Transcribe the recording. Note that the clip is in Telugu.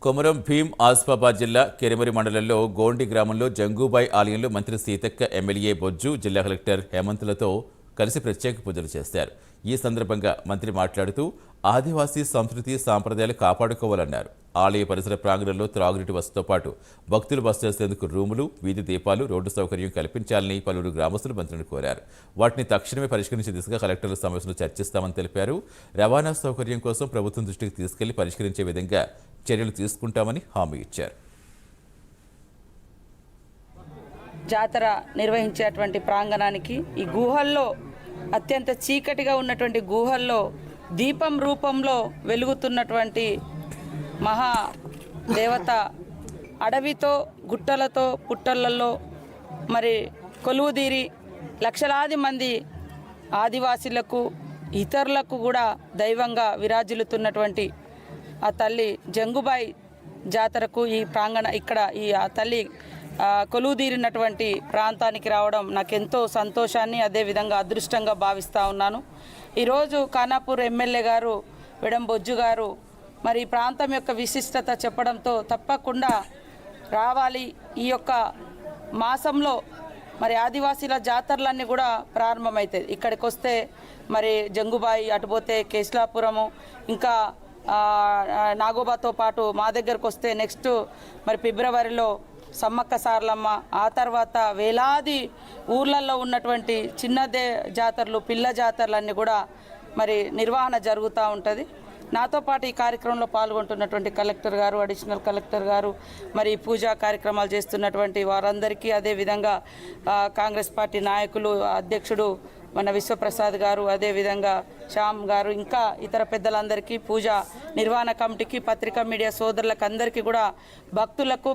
కొమరం భీం ఆసిఫాబాద్ జిల్లా కెరిమరి మండలంలో గోండి గ్రామంలో జంగూబాయ్ ఆలయంలో మంత్రి సీతక్క, ఎమ్మెల్యే బొజ్జు, జిల్లా కలెక్టర్ హేమంత్లతో కలిసి ప్రత్యేక పూజలు చేశారు. ఈ సందర్భంగా మంత్రి మాట్లాడుతూ ఆదివాసీ సంస్కృతి సాంప్రదాయాలు కాపాడుకోవాలన్నారు. ఆలయ పరిసర ప్రాంగణంలో త్రాగునీటి వసతితో పాటు భక్తులు బస చేసేందుకు రూములు, వీధి దీపాలు, రోడ్డు సౌకర్యం కల్పించాలని పలువురు గ్రామస్తులు మంత్రిని కోరారు. వాటిని తక్షణమే పరిష్కరించే దిశగా కలెక్టర్ల సమస్యలు చర్చిస్తామని తెలిపారు. రవాణా సౌకర్యం కోసం ప్రభుత్వం దృష్టికి తీసుకెళ్లి పరిష్కరించే విధంగా చర్యలు తీసుకుంటామని హామీ ఇచ్చారు. జాతర నిర్వహించేటువంటి ప్రాంగణానికి ఈ గుహల్లో అత్యంత చీకటిగా ఉన్నటువంటి గుహల్లో దీపం రూపంలో వెలుగుతున్నటువంటి మహా దేవత అడవితో, గుట్టలతో, పుట్టలలో మరి కొలువుదీరి లక్షలాది మంది ఆదివాసీలకు, ఇతరులకు కూడా దైవంగా విరాజిల్లుతున్నటువంటి ఆ తల్లి జంగుబాయి జాతరకు ఈ తల్లి కొలువుదీరినటువంటి ప్రాంతానికి రావడం నాకెంతో సంతోషాన్ని, అదేవిధంగా అదృష్టంగా భావిస్తూ ఉన్నాను. ఈరోజు ఖానాపూర్ ఎమ్మెల్యే గారు వెడం బొజ్జు గారు మరి ఈ ప్రాంతం యొక్క విశిష్టత చెప్పడంతో తప్పకుండా రావాలి. ఈ యొక్క మాసంలో మరి ఆదివాసీల జాతరలన్నీ కూడా ప్రారంభమవుతాయి. ఇక్కడికి వస్తే మరి జంగుబాయి, అటుపోతే కేశలాపురము, ఇంకా నాగోబాతో పాటు మా దగ్గరకు వస్తే నెక్స్ట్ మరి ఫిబ్రవరిలో సమ్మక్క సారలమ్మ, ఆ తర్వాత వేలాది ఊర్లలో ఉన్నటువంటి చిన్నదే జాతరలు, పిల్ల జాతరలన్నీ కూడా మరి నిర్వహణ జరుగుతూ ఉంటుంది. నాతో పాటు ఈ కార్యక్రమంలో పాల్గొంటున్నటువంటి కలెక్టర్ గారు, అడిషనల్ కలెక్టర్ గారు, మరి పూజా కార్యక్రమాలు చేస్తున్నటువంటి వారందరికీ, అదేవిధంగా కాంగ్రెస్ పార్టీ నాయకులు, అధ్యక్షుడు మన విశ్వప్రసాద్ గారు, అదేవిధంగా శ్యామ్ గారు, ఇంకా ఇతర పెద్దలందరికీ, పూజా నిర్వహణ కమిటీకి, పత్రికా మీడియా సోదరులకు అందరికీ కూడా, భక్తులకు